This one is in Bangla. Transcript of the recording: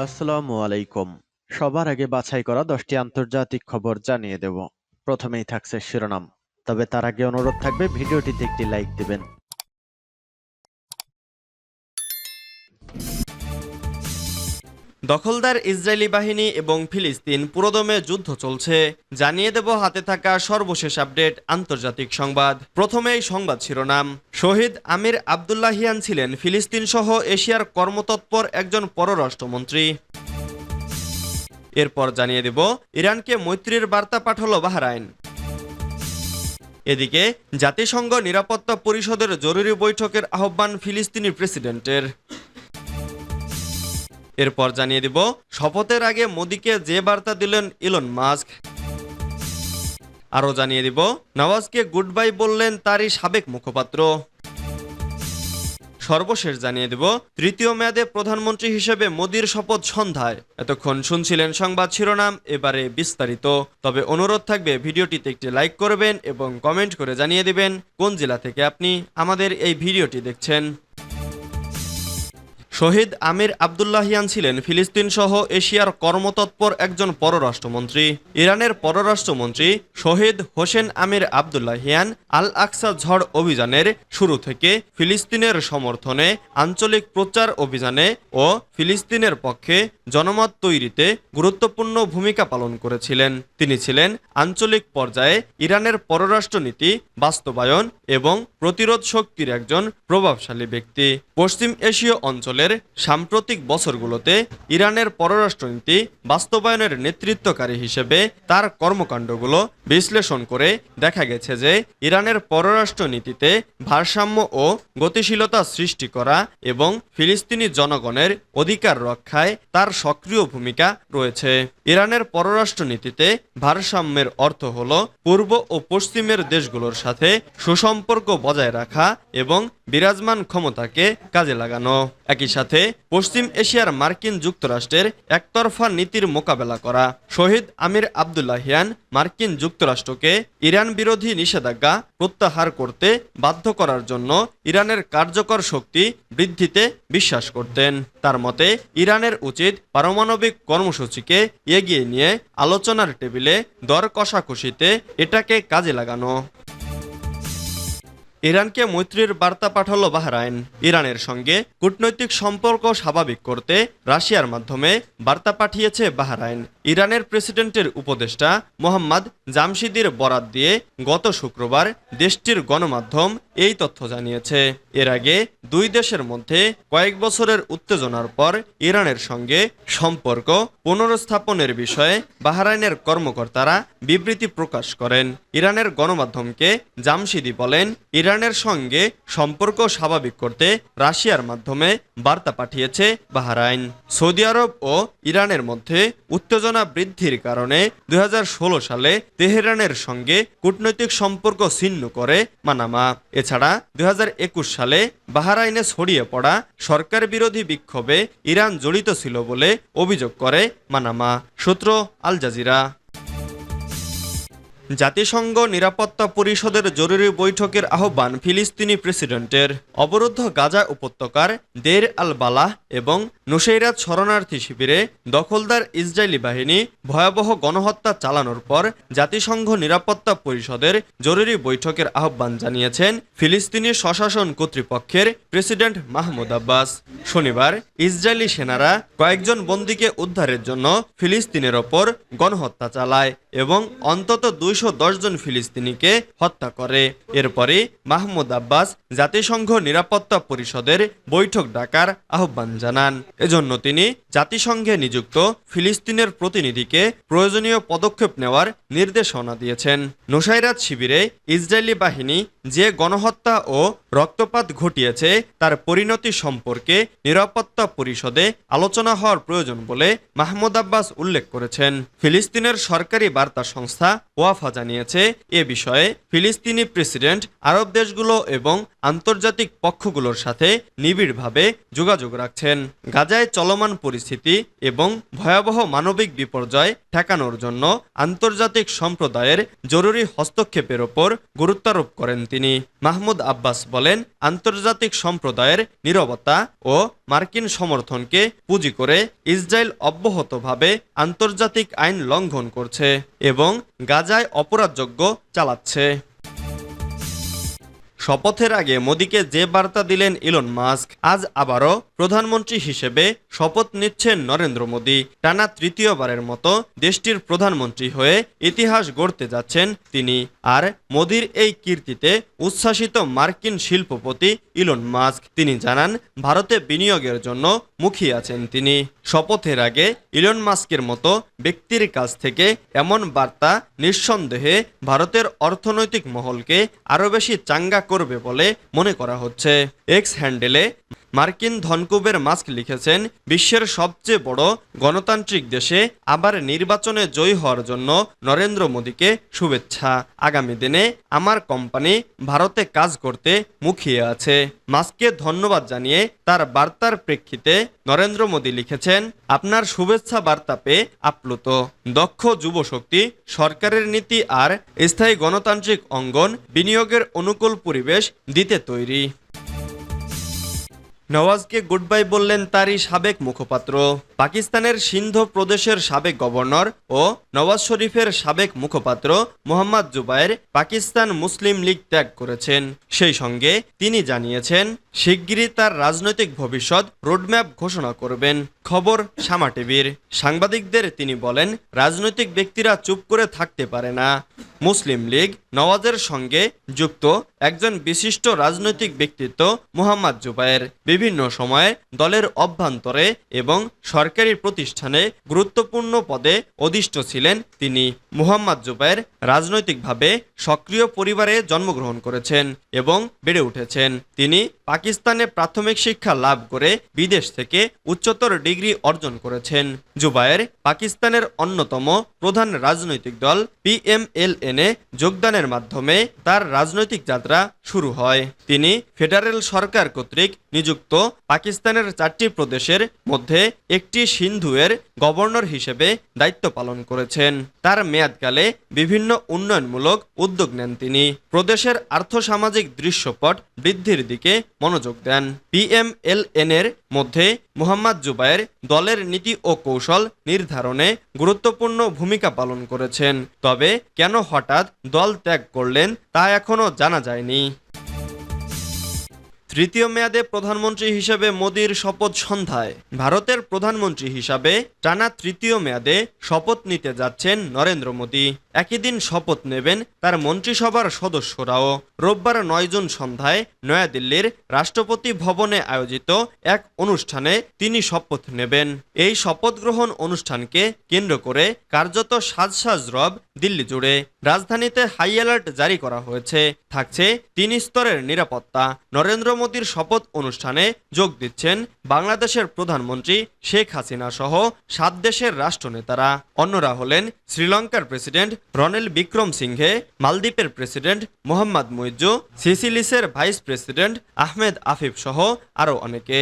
আসসালামু আলাইকুম। সবার আগে বাছাই করা 10টি আন্তর্জাতিক খবর জানিয়ে দেব। প্রথমেই থাকছে শিরোনাম। তবে তার আগে অনুরোধ থাকবে ভিডিওটিতে একটি লাইক দিবেন। দখলদার ইসরায়েলি বাহিনী এবং ফিলিস্তিন পুরোদমে যুদ্ধ চলছে, জানিয়ে দেব হাতে থাকা সর্বশেষ আপডেট আন্তর্জাতিক সংবাদ। প্রথমেই সংবাদ শিরোনাম। শহীদ আমির আবদুল্লাহিয়ান ছিলেন ফিলিস্তিন সহ এশিয়ার কর্মতৎপর একজন পররাষ্ট্রমন্ত্রী। এরপর জানিয়ে দেব ইরানকে মৈত্রীর বার্তা পাঠালো বাহরাইন। এদিকে জাতিসংঘ নিরাপত্তা পরিষদের জরুরি বৈঠকের আহ্বান ফিলিস্তিনি প্রেসিডেন্টের। এরপর জানিয়ে দিব শপথের আগে মোদিকে যে বার্তা দিলেন ইলন মাস্ক। আরও জানিয়ে দিব নওয়াজকে গুড বাই বললেন তারই সাবেক মুখপাত্র। সর্বশেষ জানিয়ে দেব তৃতীয় মেয়াদে প্রধানমন্ত্রী হিসেবে মোদির শপথ সন্ধ্যায়। এতক্ষণ শুনছিলেন সংবাদ শিরোনাম, এবারে বিস্তারিত। তবে অনুরোধ থাকবে ভিডিওটিতে একটি লাইক করবেন এবং কমেন্ট করে জানিয়ে দিবেন কোন জেলা থেকে আপনি আমাদের এই ভিডিওটি দেখছেন। শহীদ আমির আবদুল্লাহিয়ান ছিলেন ফিলিস্তিন সহ এশিয়ার কর্মতৎপর একজন পররাষ্ট্রমন্ত্রী। ইরানের পররাষ্ট্রমন্ত্রী শহীদ হোসেন আমির আবদুল্লাহিয়ান আল আকসা ঝড় অভিযানের শুরু থেকে ফিলিস্তিনের সমর্থনে, আঞ্চলিক প্রচার অভিযানে ও ফিলিস্তিনের পক্ষে জনমত তৈরিতে গুরুত্বপূর্ণ ভূমিকা পালন করেছিলেন। তিনি ছিলেন আঞ্চলিক পর্যায়ে ইরানের পররাষ্ট্রনীতি বাস্তবায়ন এবং প্রতিরোধ শক্তির একজন প্রভাবশালী ব্যক্তি। পশ্চিম এশীয় অঞ্চলে সাম্প্রতিক বছরগুলোতে ইরানের পররাষ্ট্রনীতি বাস্তবায়নের নেতৃত্বকারী হিসেবে তার কর্মকাণ্ডগুলো বিশ্লেষণ করে দেখা গেছে যে ইরানের পররাষ্ট্রনীতিতে ভারসাম্য ও গতিশীলতা সৃষ্টি করা এবং ফিলিস্তিনি জনগণের অধিকার রক্ষায় তার সক্রিয় ভূমিকা রয়েছে। ইরানের পররাষ্ট্রনীতিতে ভারসাম্যের অর্থ হল পূর্ব ও পশ্চিমের দেশগুলোর সাথে সুসম্পর্ক বজায় রাখা এবং বিরাজমান ক্ষমতাকে কাজে লাগানো। একই সাথে পশ্চিম এশিয়ার মার্কিন যুক্তরাষ্ট্রের একতরফা নীতির মোকাবেলা করা। শহীদ আমির আবদুল্লাহিয়ান মার্কিন যুক্তরাষ্ট্রকে ইরান বিরোধী নিষেধাজ্ঞা প্রত্যাহার করতে বাধ্য করার জন্য ইরানের কার্যকর শক্তি বৃদ্ধিতে বিশ্বাস করতেন। তার মতে ইরানের উচিত পারমাণবিক কর্মসূচিকে এগিয়ে নিয়ে আলোচনার টেবিলে দর কষাকষিতে এটাকে কাজে লাগানো। ইরানকে মৈত্রীর বার্তা পাঠালো বাহরাইন। ইরানের সঙ্গে কূটনৈতিক সম্পর্ক স্বাভাবিক করতে রাশিয়ার মাধ্যমে বার্তা পাঠিয়েছে বাহরাইন। ইরানের প্রেসিডেন্টের উপদেষ্টা মোহাম্মদ জামশিদির বরাত দিয়ে গত শুক্রবার দেশটির গণমাধ্যম এই তথ্য জানিয়েছে। এর আগে দুই দেশের মধ্যে কয়েক বছরের উত্তেজনার পর ইরানের সঙ্গে সম্পর্ক পুনরুস্থাপনের বিষয়ে বাহরাইনের কর্মকর্তারা বিবৃতি প্রকাশ করেন। ইরানের গণমাধ্যমকে জামশিদি বলেন, ইরানের সঙ্গে সম্পর্ক স্বাভাবিক করতে রাশিয়ার মাধ্যমে বার্তা পাঠিয়েছে বাহরাইন। সৌদি আরব ও ইরানের মধ্যে উত্তেজনা বৃদ্ধির কারণে 2016 সালে তেহরানের সঙ্গে কূটনৈতিক সম্পর্ক ছিন্ন করে মানামা। এছাড়া 2021 সালে বাহরাইনে ছড়িয়ে পড়া সরকার বিরোধী বিক্ষোভে ইরান জড়িত ছিল বলে অভিযোগ করে মানামা। সূত্র আল জাজিরা। জাতিসংঘ নিরাপত্তা পরিষদের জরুরি বৈঠকের আহ্বান ফিলিস্তিনি প্রেসিডেন্টের। অবরুদ্ধ গাজা উপত্যকার দের আল বালাহ এবং নুসেইরাত শরণার্থী শিবিরে দখলদার ইসরায়েলি বাহিনী ভয়াবহ গণহত্যা চালানোর পর জাতিসংঘ নিরাপত্তা পরিষদের জরুরি বৈঠকের আহ্বান জানিয়েছেন ফিলিস্তিনি স্বশাসন কর্তৃপক্ষের প্রেসিডেন্ট মাহমুদ আব্বাস। শনিবার ইসরায়েলি সেনারা কয়েকজন বন্দীকে উদ্ধারের জন্য ফিলিস্তিনের ওপর গণহত্যা চালায় এবং অন্তত 210 জন ফিলিস্তিনিকে হত্যা করে। এরপরে মাহমুদ আব্বাস জাতিসংঘ নিরাপত্তা পরিষদের বৈঠক ডাকার আহ্বান জানান। এজন্য তিনি জাতিসংঘে নিযুক্ত ফিলিস্তিনের প্রতিনিধিকে প্রয়োজনীয় পদক্ষেপ নেওয়ার নির্দেশনা দিয়েছেন। নুসাইরাত শিবিরে ইসরায়েলি বাহিনী যে গণহত্যা ও রক্তপাত ঘটিয়েছে তার পরিণতি সম্পর্কে নিরাপত্তা পরিষদে আলোচনা হওয়ার প্রয়োজন বলে মাহমুদ আব্বাস উল্লেখ করেছেন। ফিলিস্তিনের সরকারি বার্তা সংস্থা ওয়াফা জানিয়েছে এ বিষয়ে ফিলিস্তিনি প্রেসিডেন্ট আরব দেশগুলো এবং আন্তর্জাতিক পক্ষগুলোর সাথে নিবিড়ভাবে যোগাযোগ রাখছেন। গাজায় চলমান পরিস্থিতি এবং ভয়াবহ মানবিক বিপর্যয় ঠেকানোর জন্য আন্তর্জাতিক সম্প্রদায়ের জরুরি হস্তক্ষেপের ওপর গুরুত্বারোপ করেন তিনি। মাহমুদ আব্বাস বলেন, আন্তর্জাতিক সম্প্রদায়ের নীরবতা ও মার্কিন সমর্থনকে পুঁজি করে ইসরায়েল অব্যাহতভাবে আন্তর্জাতিক আইন লঙ্ঘন করছে এবং গাজায় অপরাধযজ্ঞ চালাচ্ছে। শপথের আগে মোদিকে যে বার্তা দিলেন ইলন মাস্ক, আজ আবারও প্রধানমন্ত্রী হিসেবে শপথ নিচ্ছেন নরেন্দ্র মোদি। টানা তৃতীয়বারের মতো দেশটির প্রধানমন্ত্রী হয়ে ইতিহাস গড়তে যাচ্ছেন তিনি। আর মোদির এই কীর্তিতে উচ্ছ্বাসিত মার্কিন শিল্পপতি ইলন মাস্ক। তিনি জানান, ভারতে বিনিয়োগের জন্য মুখিয়ে আছেন তিনি। শপথের আগে ইলন মাস্কের মতো ব্যক্তির কাছ থেকে এমন বার্তা নিঃসন্দেহে ভারতের অর্থনৈতিক মহলকে আরও বেশি চাঙ্গা করবে বলে মনে করা হচ্ছে। এক্স হ্যান্ডেলে মার্কিন ধনকুবের মাস্ক লিখেছেন, বিশ্বের সবচেয়ে বড় গণতান্ত্রিক দেশে আবার নির্বাচনে জয়ী হওয়ার জন্য নরেন্দ্র মোদীকে শুভেচ্ছা। আগামী দিনে আমার কোম্পানি ভারতে কাজ করতে মুখিয়ে আছে। মাস্ককে ধন্যবাদ জানিয়ে তার বার্তার প্রেক্ষিতে নরেন্দ্র মোদী লিখেছেন, আপনার শুভেচ্ছা বার্তা পেয়ে আপ্লুত। দক্ষ যুবশক্তি, সরকারের নীতি আর স্থায়ী গণতান্ত্রিক অঙ্গন বিনিয়োগের অনুকূল পরিবেশ দিতে তৈরি। নওয়াজকে গুড বাই বললেন তারই সাবেক মুখপাত্র। পাকিস্তানের সিন্ধ প্রদেশের সাবেক গভর্নর ও নওয়াজ শরীফের সাবেক মুখপাত্র মোহাম্মদ জুবায়ের পাকিস্তান মুসলিম লীগ ত্যাগ করেছেন। সেই সঙ্গে তিনি জানিয়েছেন, শিগগিরই তার রাজনৈতিক ভবিষ্যৎ রোডম্যাপ ঘোষণা করবেন। খবর শামা টিভির। সাংবাদিকদের তিনি বলেন, রাজনৈতিক ব্যক্তিরা চুপ করে থাকতে পারে না। মুসলিম লীগ নওয়াজের সঙ্গে যুক্ত একজন বিশিষ্ট রাজনৈতিক ব্যক্তিত্ব মোহাম্মদ জুবায়ের। বিভিন্ন সময়ে দলের অভ্যন্তরে এবং সরকারি প্রতিষ্ঠানে গুরুত্বপূর্ণ পদে অধিষ্ঠ ছিলেন তিনি। মোহাম্মদ জুবায়ের রাজনৈতিকভাবে সক্রিয় পরিবারে জন্মগ্রহণ করেছেন এবং বেড়ে উঠেছেন। তিনি পাকিস্তানে প্রাথমিক শিক্ষা লাভ করে বিদেশ থেকে উচ্চতর ডিগ্রি অর্জন করেছেন। জুবায়ের পাকিস্তানের অন্যতম প্রধান রাজনৈতিক দল PMLN-এ যোগদানের মাধ্যমে তার রাজনৈতিক যাত্রা শুরু হয়। তিনি ফেডারেল সরকার কর্তৃক নিযুক্ত পাকিস্তানের 4টি প্রদেশের মধ্যে একটি সিন্ধুয়ের গভর্নর হিসেবে দায়িত্ব পালন করেছেন। তার মেয়াদকালে বিভিন্ন উন্নয়নমূলক উদ্যোগ নেন তিনি। প্রদেশের আর্থসামাজিক দৃশ্যপট বৃদ্ধির দিকে মনোযোগ দেন। PMLN-এর মধ্যে মোহাম্মদ জুবায়ের দলের নীতি ও কৌশল নির্ধারণে গুরুত্বপূর্ণ ভূমিকা পালন করেছেন। তবে কেন হঠাৎ দল ত্যাগ করলেন তা এখনও জানা যায়নি। তৃতীয় মেয়াদে প্রধানমন্ত্রী হিসেবে মোদির শপথ সন্ধ্যায়। ভারতের প্রধানমন্ত্রী হিসাবে টানা তৃতীয় মেয়াদে শপথ নিতে যাচ্ছেন নরেন্দ্র মোদী। একই দিন শপথ নেবেন তার মন্ত্রিসভার সদস্যরাও। রোববার 9 জুন সন্ধ্যায় নয়াদিল্লির রাষ্ট্রপতি ভবনে আয়োজিত এক অনুষ্ঠানে তিনি শপথ নেবেন। এই শপথ গ্রহণ অনুষ্ঠানকে কেন্দ্র করে কার্যত সাজ রব দিল্লি জুড়ে। রাজধানীতে হাই অ্যালার্ট জারি করা হয়েছে। থাকছে 3 স্তরের নিরাপত্তা। নরেন্দ্র মোদীর শপথ অনুষ্ঠানে যোগ দিচ্ছেন বাংলাদেশের প্রধানমন্ত্রী শেখ হাসিনা সহ 7 দেশের রাষ্ট্রনেতারা। অন্যরা হলেন শ্রীলঙ্কার প্রেসিডেন্ট রনিল বিক্রমসিংঘে, মালদ্বীপের প্রেসিডেন্ট মোহাম্মদ মুইজ্জু, সিসিলিসের ভাইস প্রেসিডেন্ট আহমেদ আফিফ সহ আরও অনেকে।